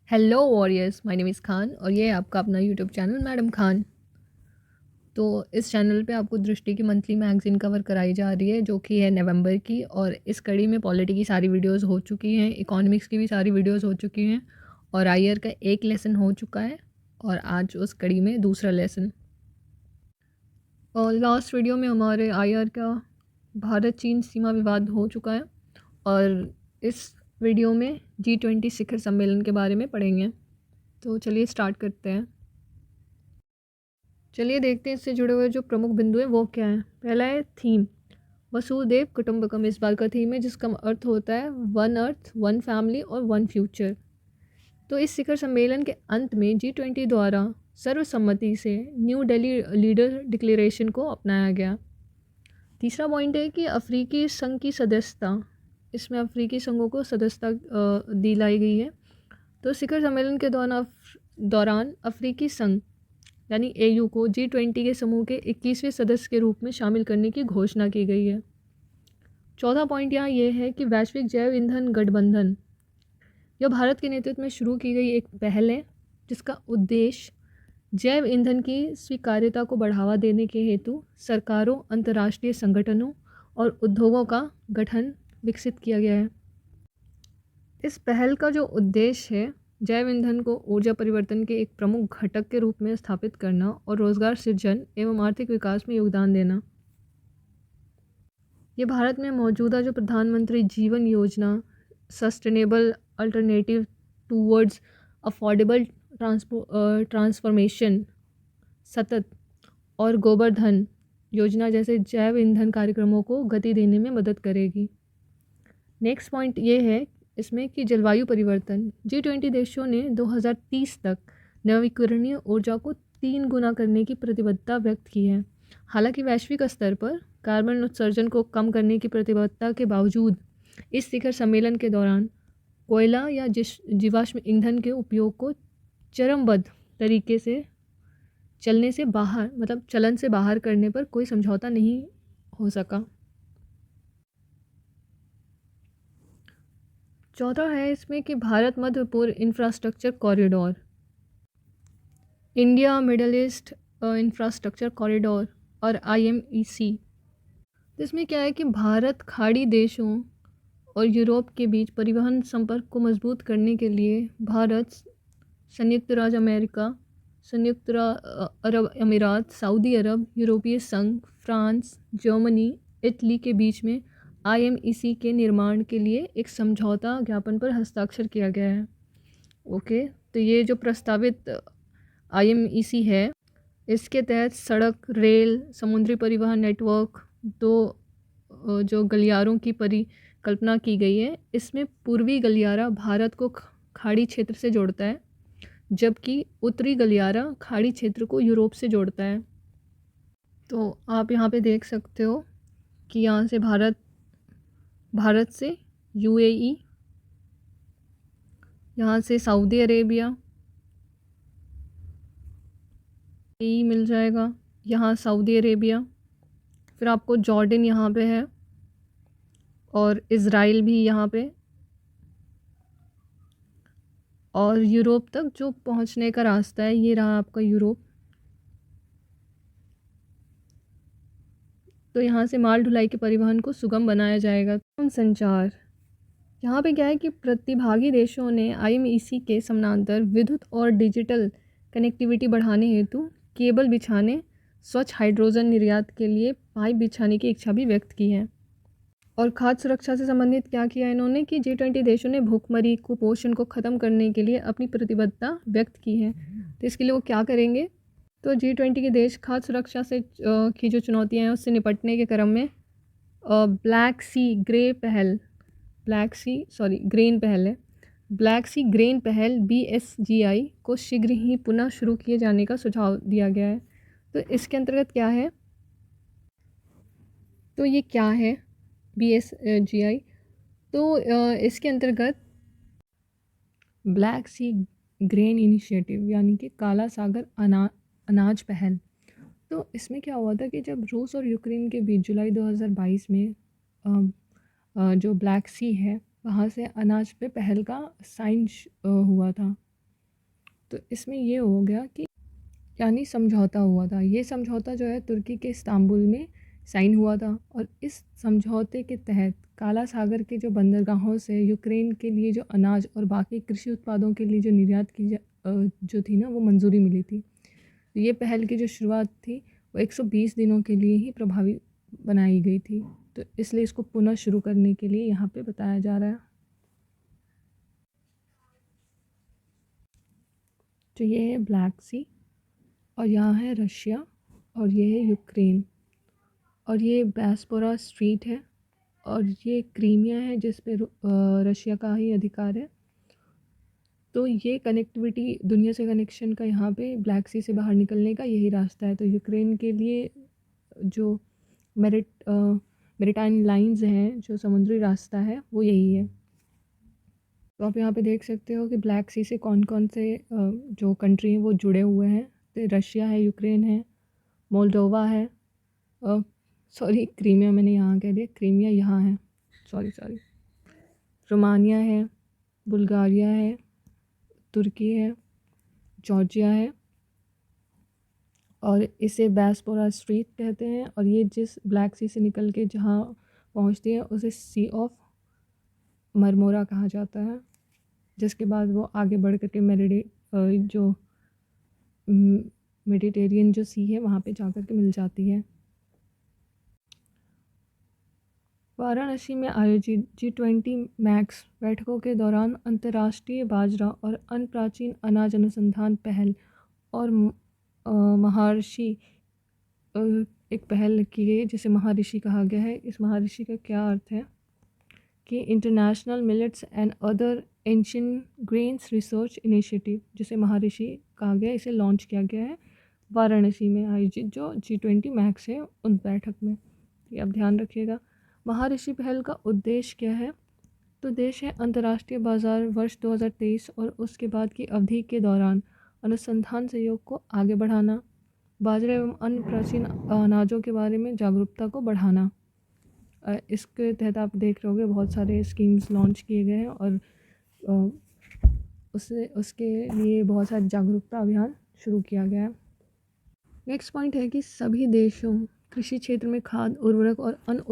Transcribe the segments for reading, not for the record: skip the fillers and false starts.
Hello warriors, my name is Khan और ये है आपका अपना यूट्यूब चैनल मैडम खान। तो इस चैनल पे आपको दृष्टि की मंथली मैगज़ीन कवर कराई जा रही है जो कि है नवंबर की। और इस कड़ी में पॉलिटी की सारी वीडियोस हो चुकी हैं, इकोनॉमिक्स की भी सारी वीडियोस हो चुकी हैं और आईआर का एक लेसन हो चुका है और आज उस कड़ी में दूसरा लेसन। और लास्ट वीडियो में हमारे आईआर का भारत चीन सीमा विवाद हो चुका है और इस वीडियो में G20 शिखर सम्मेलन के बारे में पढ़ेंगे। तो चलिए स्टार्ट करते हैं। चलिए देखते हैं इससे जुड़े हुए जो प्रमुख बिंदु हैं वो क्या हैं। पहला है थीम, वसुदेव कुटुंबकम इस बार का थीम है जिसका अर्थ होता है वन अर्थ, वन फैमिली और वन फ्यूचर। तो इस शिखर सम्मेलन के अंत में G20 द्वारा सर्वसम्मति से न्यू दिल्ली लीडर डिक्लेरेशन को अपनाया गया। तीसरा पॉइंट है कि अफ्रीकी संघ की सदस्यता, इसमें अफ्रीकी संघों को सदस्यता दिलाई गई है। तो शिखर सम्मेलन के दौरान अफ्रीकी संघ यानी AU को G20 के समूह के 21वें सदस्य के रूप में शामिल करने की घोषणा की गई है। चौथा पॉइंट यहाँ ये है कि वैश्विक जैव ईंधन गठबंधन, यह भारत के नेतृत्व में शुरू की गई एक पहल है जिसका उद्देश्य जैव ईंधन की स्वीकार्यता को बढ़ावा देने के हेतु सरकारों, अंतर्राष्ट्रीय संगठनों और उद्योगों का गठन विकसित किया गया है। इस पहल का जो उद्देश्य है जैव ईंधन को ऊर्जा परिवर्तन के एक प्रमुख घटक के रूप में स्थापित करना और रोजगार सृजन एवं आर्थिक विकास में योगदान देना। ये भारत में मौजूदा जो प्रधानमंत्री जीवन योजना, sustainable alternative towards affordable transformation, सतत और गोबर्धन योजना जैसे जैव ईंधन कार्यक्रमों को गति देने में मदद करेगी। नेक्स्ट पॉइंट ये है इसमें कि जलवायु परिवर्तन, G20 देशों ने 2030 तक नवीकरणीय ऊर्जा को 3 गुना करने की प्रतिबद्धता व्यक्त की है। हालांकि वैश्विक स्तर पर कार्बन उत्सर्जन को कम करने की प्रतिबद्धता के बावजूद इस शिखर सम्मेलन के दौरान कोयला या जीवाश्म ईंधन के उपयोग को चरणबद्ध तरीके से चलन से बाहर करने पर कोई समझौता नहीं हो सका। चौथा है इसमें कि भारत मध्य पूर्व infrastructure corridor, India middle east infrastructure corridor और IMEC। इसमें क्या है कि भारत खाड़ी देशों और यूरोप के बीच परिवहन संपर्क को मजबूत करने के लिए भारत, संयुक्त राज्य अमेरिका, अरब अमीरात, सऊदी अरब, यूरोपीय संघ, फ्रांस, जर्मनी, इटली के बीच में IMEC के निर्माण के लिए एक समझौता ज्ञापन पर हस्ताक्षर किया गया है। ओके, तो ये जो प्रस्तावित IMEC है इसके तहत सड़क, रेल, समुद्री परिवहन नेटवर्क, दो जो गलियारों की परिकल्पना की गई है। इसमें पूर्वी गलियारा भारत को खाड़ी क्षेत्र से जोड़ता है जबकि उत्तरी गलियारा खाड़ी क्षेत्र को यूरोप से जोड़ता है। तो आप यहाँ पे देख सकते हो कि यहाँ से भारत से UAE, यहाँ से सऊदी अरेबिया मिल जाएगा, यहाँ सऊदी अरेबिया, फिर आपको जॉर्डन यहाँ पे है और इज़राइल भी यहाँ पे, और यूरोप तक जो पहुँचने का रास्ता है ये रहा आपका यूरोप। तो यहाँ से माल ढुलाई के परिवहन को सुगम बनाया जाएगा। संचार, यहाँ पे क्या है कि प्रतिभागी देशों ने IMEC के समानांतर विद्युत और डिजिटल कनेक्टिविटी बढ़ाने हेतु केबल बिछाने, स्वच्छ हाइड्रोजन निर्यात के लिए पाइप बिछाने की इच्छा भी व्यक्त की है। और खाद्य सुरक्षा से संबंधित क्या किया इन्होंने कि G20 देशों ने भूखमरी, कुपोषण को ख़त्म करने के लिए अपनी प्रतिबद्धता व्यक्त की है। तो इसके लिए वो क्या करेंगे, तो G20 के देश खाद्य सुरक्षा से की जो चुनौतियाँ हैं उससे निपटने के क्रम में ब्लैक सी ग्रेन पहल BSGI को शीघ्र ही पुनः शुरू किए जाने का सुझाव दिया गया है। तो इसके अंतर्गत क्या है, तो ये क्या है BSGI, तो इसके अंतर्गत ब्लैक सी ग्रेन इनिशिएटिव यानी कि काला सागर अनाज पहल। तो इसमें क्या हुआ था कि जब रूस और यूक्रेन के बीच जुलाई 2022 में जो ब्लैक सी है वहाँ से अनाज पे पहल का साइन हुआ था। तो इसमें ये हो गया कि यानी समझौता हुआ था। ये समझौता जो है तुर्की के इस्तांबुल में साइन हुआ था और इस समझौते के तहत काला सागर के जो बंदरगाहों से यूक्रेन के लिए जो अनाज और बाकी कृषि उत्पादों के लिए जो निर्यात जो थी ना वो मंजूरी मिली थी। तो ये पहल की जो शुरुआत थी वो 120 दिनों के लिए ही प्रभावी बनाई गई थी। तो इसलिए इसको पुनः शुरू करने के लिए यहाँ पे बताया जा रहा है। तो ये है ब्लैक सी और यहाँ है रशिया और ये है यूक्रेन और ये बैस्पोरा स्ट्रीट है और ये क्रीमिया है जिस पे रशिया का ही अधिकार है। तो ये कनेक्टिविटी दुनिया से कनेक्शन का यहाँ पे ब्लैक सी से बाहर निकलने का यही रास्ता है। तो यूक्रेन के लिए जो मेरिटाइम लाइंस हैं, जो समुद्री रास्ता है, वो यही है। तो आप यहाँ पे देख सकते हो कि ब्लैक सी से कौन कौन से जो कंट्री हैं वो जुड़े हुए हैं। तो रशिया है, यूक्रेन है, मोल्डोवा है, सॉरी क्रीमिया मैंने यहाँ कह दिया, क्रीमिया यहाँ है, सॉरी रोमानिया है, बुल्गारिया है, तुर्की है, जॉर्जिया है और इसे बैस्पोरा स्ट्रीट कहते हैं। और ये जिस ब्लैक सी से निकल के जहाँ पहुँचती है उसे सी ऑफ मरमोरा कहा जाता है, जिसके बाद वो आगे बढ़ करके मेडिटेरियन जो सी है वहाँ पे जा कर के मिल जाती है। वाराणसी में आयोजित G20 मैक्स बैठकों के दौरान अंतर्राष्ट्रीय बाजरा और अन्य प्राचीन अनाज अनुसंधान पहल और महर्षि एक पहल की गई जिसे महर्षि कहा गया है। इस महर्षि का क्या अर्थ है कि international millets and other ancient grains research initiative, जिसे महर्षि कहा गया, इसे लॉन्च किया गया है वाराणसी में आयोजित जो G20 मैक्स है उन बैठक में। ये आप ध्यान रखिएगा। महर्षि पहल का उद्देश्य क्या है? तो उद्देश्य है अंतर्राष्ट्रीय बाजार वर्ष 2023 और उसके बाद की अवधि के दौरान अनुसंधान सहयोग को आगे बढ़ाना, बाजरा एवं अन्य प्राचीन अनाजों के बारे में जागरूकता को बढ़ाना। इसके तहत आप देख रहे होंगे बहुत सारे स्कीम्स लॉन्च किए गए हैं और उसके लिए बहुत सारे जागरूकता अभियान शुरू किया गया है। नेक्स्ट पॉइंट है कि सभी देशों कृषि क्षेत्र में खाद, उर्वरक और अन्य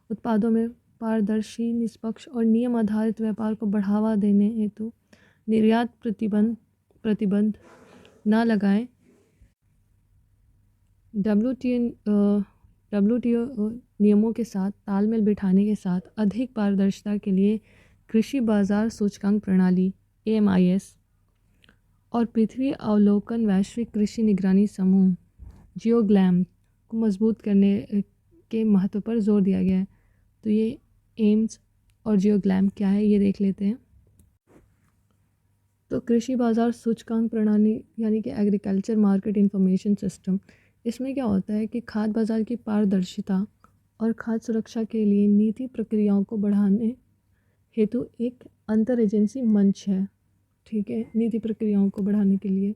उत्पादों में पारदर्शी, निष्पक्ष और नियम आधारित व्यापार को बढ़ावा देने हेतु निर्यात प्रतिबंध न लगाएं। WTO नियमों के साथ तालमेल बिठाने के साथ अधिक पारदर्शिता के लिए कृषि बाजार सूचकांक प्रणाली AMIS और पृथ्वी अवलोकन वैश्विक कृषि निगरानी समूह जियोग्लैम को मजबूत करने के महत्व पर जोर दिया गया है। तो ये एम्स और जियोग्लैम क्या है ये देख लेते हैं। तो कृषि बाजार सूचकांक प्रणाली यानी कि एग्रीकल्चर मार्केट इंफॉर्मेशन सिस्टम, इसमें क्या होता है कि खाद्य बाजार की पारदर्शिता और खाद्य सुरक्षा के लिए नीति प्रक्रियाओं को बढ़ाने हेतु एक अंतर एजेंसी मंच है। ठीक है, नीति प्रक्रियाओं को बढ़ाने के लिए।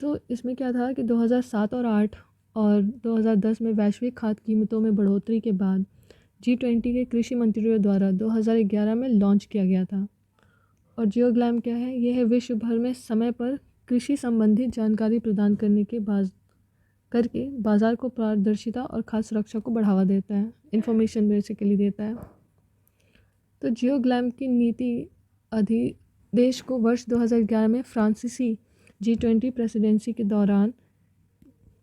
तो इसमें क्या था कि 2007 और 8 और 2010 में वैश्विक खाद्य कीमतों में बढ़ोतरी के बाद G20 के कृषि मंत्रियों द्वारा 2011 में लॉन्च किया गया था। और जियोग्लैम क्या है? यह है विश्व भर में समय पर कृषि संबंधी जानकारी प्रदान करने के करके बाजार को पारदर्शिता और खाद्य सुरक्षा को बढ़ावा देता है, इंफॉर्मेशन बेसिकली देता है। तो जियोग्लैम की नीति अधिदेश को वर्ष 2011 में फ्रांसीसी G20 प्रेसिडेंसी के दौरान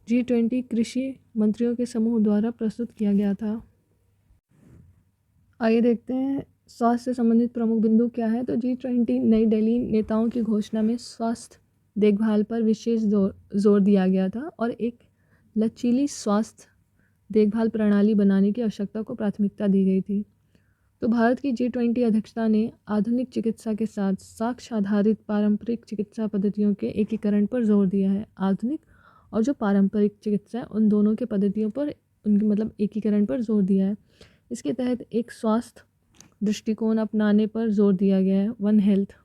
G20 कृषि मंत्रियों के समूह द्वारा प्रस्तुत किया गया था। आइए देखते हैं स्वास्थ्य से संबंधित प्रमुख बिंदु क्या है। तो G20 नई दिल्ली नेताओं की घोषणा में स्वास्थ्य देखभाल पर विशेष जोर दिया गया था और एक लचीली स्वास्थ्य देखभाल प्रणाली बनाने की आवश्यकता को प्राथमिकता दी गई थी। तो भारत की G20 अध्यक्षता ने आधुनिक चिकित्सा के साथ साक्ष्य आधारित पारंपरिक चिकित्सा पद्धतियों के एकीकरण पर जोर दिया है। आधुनिक और जो पारंपरिक चिकित्सा है उन दोनों के पद्धतियों पर उनके मतलब एकीकरण पर जोर दिया है। इसके तहत एक स्वास्थ्य दृष्टिकोण अपनाने पर जोर दिया गया है। वन हेल्थ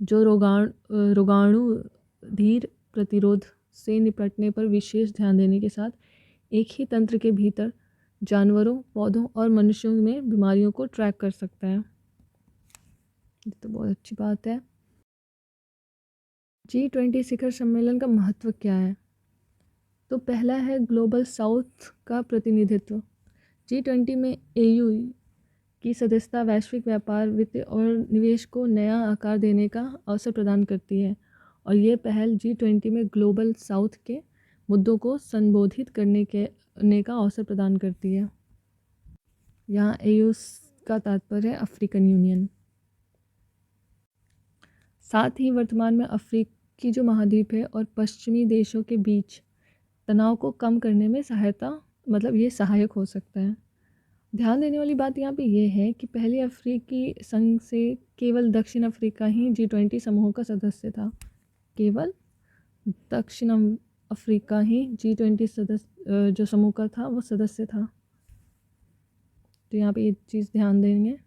जो रोगाणु धीर प्रतिरोध से निपटने पर विशेष ध्यान देने के साथ एक ही तंत्र के भीतर जानवरों, पौधों और मनुष्यों में बीमारियों को ट्रैक कर सकता है। ये तो बहुत अच्छी बात है। G20 शिखर सम्मेलन का महत्व क्या है? तो पहला है ग्लोबल साउथ का प्रतिनिधित्व। G20 में AU की सदस्यता वैश्विक व्यापार, वित्त और निवेश को नया आकार देने का अवसर प्रदान करती है और ये पहल G20 में ग्लोबल साउथ के मुद्दों को संबोधित करने का अवसर प्रदान करती है। यहाँ AU का तात्पर्य है अफ्रीकन यूनियन। साथ ही वर्तमान में अफ्रीकी जो महाद्वीप है और पश्चिमी देशों के बीच तनाव को कम करने में ये सहायक हो सकता है। ध्यान देने वाली बात यहाँ पे ये है कि पहले अफ्रीकी संघ से केवल दक्षिण अफ्रीका ही G20 समूह का सदस्य था। केवल दक्षिण अफ्रीका ही G20 सदस्य जो समूह का था वो सदस्य था। तो यहाँ पे ये चीज़ ध्यान देंगे।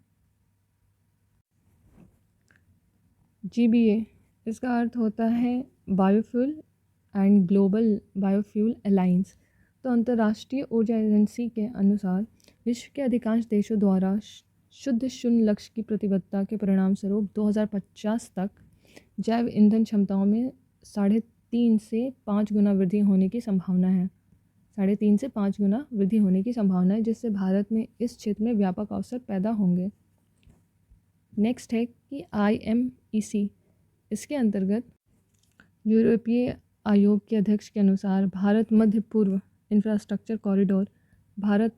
GBA इसका अर्थ होता है biofuel and global biofuel alliance. तो अंतर्राष्ट्रीय ऊर्जा एजेंसी के अनुसार विश्व के अधिकांश देशों द्वारा शुद्ध शून्य लक्ष्य की प्रतिबद्धता के परिणामस्वरूप 2050 तक जैव ईंधन क्षमताओं में 3.5 से 5 गुना वृद्धि होने की संभावना है। 3.5 से 5 गुना वृद्धि होने की संभावना है, जिससे भारत में इस क्षेत्र में व्यापक अवसर पैदा होंगे। नेक्स्ट है कि IMEC, इसके अंतर्गत यूरोपीय आयोग के अध्यक्ष के अनुसार भारत मध्य पूर्व इंफ्रास्ट्रक्चर कॉरिडोर भारत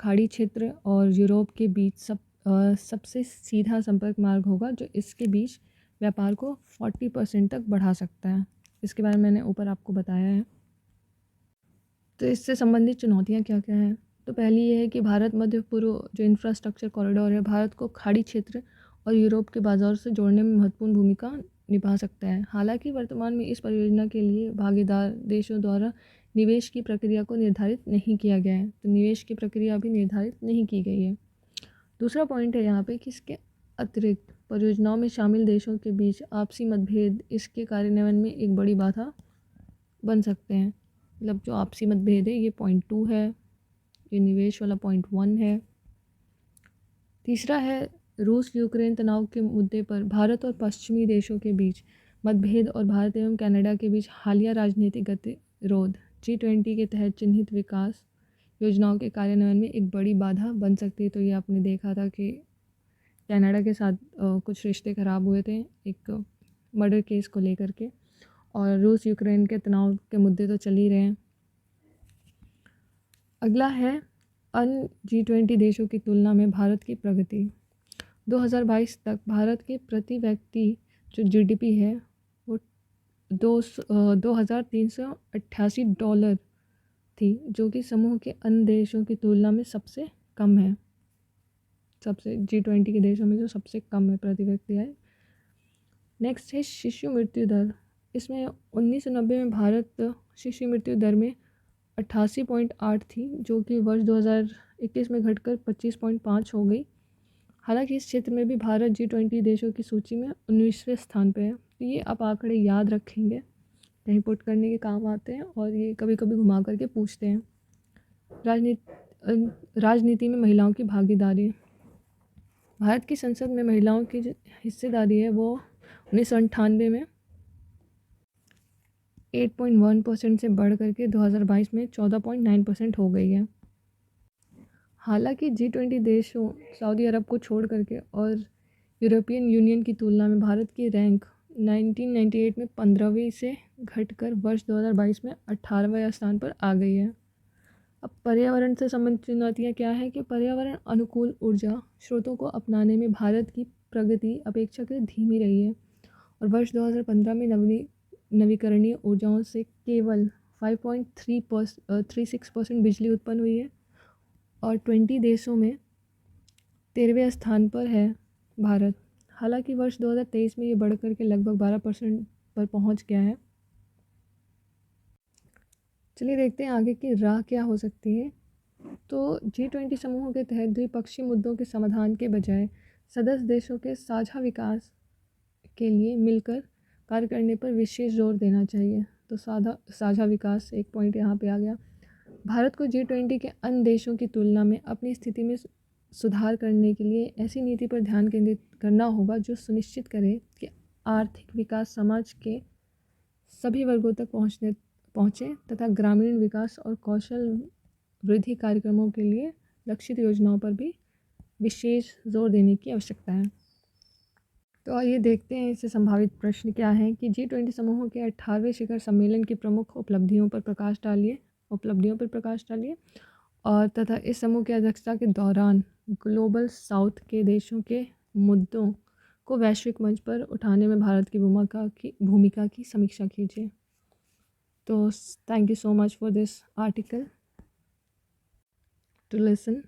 खाड़ी क्षेत्र और यूरोप के बीच सबसे सीधा संपर्क मार्ग होगा, जो इसके बीच व्यापार को 40% तक बढ़ा सकता है। इसके बारे में मैंने ऊपर आपको बताया है। तो इससे संबंधित चुनौतियाँ क्या क्या हैं? तो पहली ये है कि भारत मध्य पूर्व जो इंफ्रास्ट्रक्चर कॉरिडोर है भारत को खाड़ी क्षेत्र और यूरोप के बाजार से जोड़ने में महत्वपूर्ण भूमिका निभा सकता है। हालांकि वर्तमान में इस परियोजना के लिए भागीदार देशों द्वारा निवेश की प्रक्रिया को निर्धारित नहीं किया गया है। तो निवेश की प्रक्रिया अभी निर्धारित नहीं की गई है। दूसरा पॉइंट है यहाँ पे कि इसके अतिरिक्त परियोजनाओं में शामिल देशों के बीच आपसी मतभेद इसके कार्यान्वयन में एक बड़ी बाधा बन सकते हैं। मतलब जो आपसी मतभेद है ये पॉइंट 2 है, ये निवेश वाला पॉइंट 1 है। तीसरा है रूस यूक्रेन तनाव के मुद्दे पर भारत और पश्चिमी देशों के बीच मतभेद और भारत एवं कनाडा के बीच हालिया राजनीतिक गतिरोध G20 के तहत चिन्हित विकास योजनाओं के कार्यान्वयन में एक बड़ी बाधा बन सकती है। तो ये आपने देखा था कि कनाडा के साथ कुछ रिश्ते खराब हुए थे एक मर्डर केस को लेकर के, और रूस यूक्रेन के तनाव के मुद्दे तो चल ही रहे हैं। अगला है अन्य G20 देशों की तुलना में भारत की प्रगति। 2022 तक भारत के प्रति व्यक्ति जो GDP है वो $2,388 थी, जो कि समूह के अन्य देशों की तुलना में सबसे कम है। सबसे G20 के देशों में जो सबसे कम है प्रति व्यक्ति है। नेक्स्ट है शिशु मृत्यु दर। इसमें 1990 में भारत शिशु मृत्यु दर में 88.8 थी, जो कि वर्ष 2021 में घटकर 25.5 हो गई। हालांकि इस क्षेत्र में भी भारत G20 देशों की सूची में 19वें स्थान पर है। तो ये आप आंकड़े याद रखेंगे, कहीं पुट करने के काम आते हैं और ये कभी कभी घुमा करके पूछते हैं। राजनीति में महिलाओं की भागीदारी। भारत की संसद में महिलाओं की जो हिस्सेदारी है वो 1998 में 8.1% से बढ़ करके 2022 में 14.9% हो गई है। हालांकि G20 देशों सऊदी अरब को छोड़ करके और यूरोपियन यूनियन की तुलना में भारत की रैंक 1998 में 15वीं से घटकर वर्ष 2022 में 18वें स्थान पर आ गई है। अब पर्यावरण से संबंधित चुनौतियाँ क्या है कि पर्यावरण अनुकूल ऊर्जा स्रोतों को अपनाने में भारत की प्रगति अपेक्षाकृत धीमी रही है और वर्ष 2015 में नवीकरणीय ऊर्जाओं से केवल 5.36% बिजली उत्पन्न हुई है और 20 देशों में 13वें स्थान पर है भारत। हालांकि वर्ष 2023 में ये बढ़ कर के लगभग 12% पर पहुंच गया है। चलिए देखते हैं आगे की राह क्या हो सकती है। तो G20 समूह के तहत द्विपक्षीय मुद्दों के समाधान के बजाय सदस्य देशों के साझा विकास के लिए मिलकर कार्य करने पर विशेष जोर देना चाहिए। तो साझा विकास एक पॉइंट यहाँ पे आ गया। भारत को G20 के अन्य देशों की तुलना में अपनी स्थिति में सुधार करने के लिए ऐसी नीति पर ध्यान केंद्रित करना होगा जो सुनिश्चित करे कि आर्थिक विकास समाज के सभी वर्गों तक पहुँचें तथा ग्रामीण विकास और कौशल वृद्धि कार्यक्रमों के लिए लक्षित योजनाओं पर भी विशेष जोर देने की आवश्यकता है। तो आइए देखते हैं इससे संभावित प्रश्न क्या हैं कि G20 समूहों के 18वें शिखर सम्मेलन की प्रमुख उपलब्धियों पर प्रकाश डालिए और तथा इस समूह की अध्यक्षता के दौरान ग्लोबल साउथ के देशों के मुद्दों को वैश्विक मंच पर उठाने में भारत की भूमिका की समीक्षा कीजिए। तो thank you so much for this article to listen.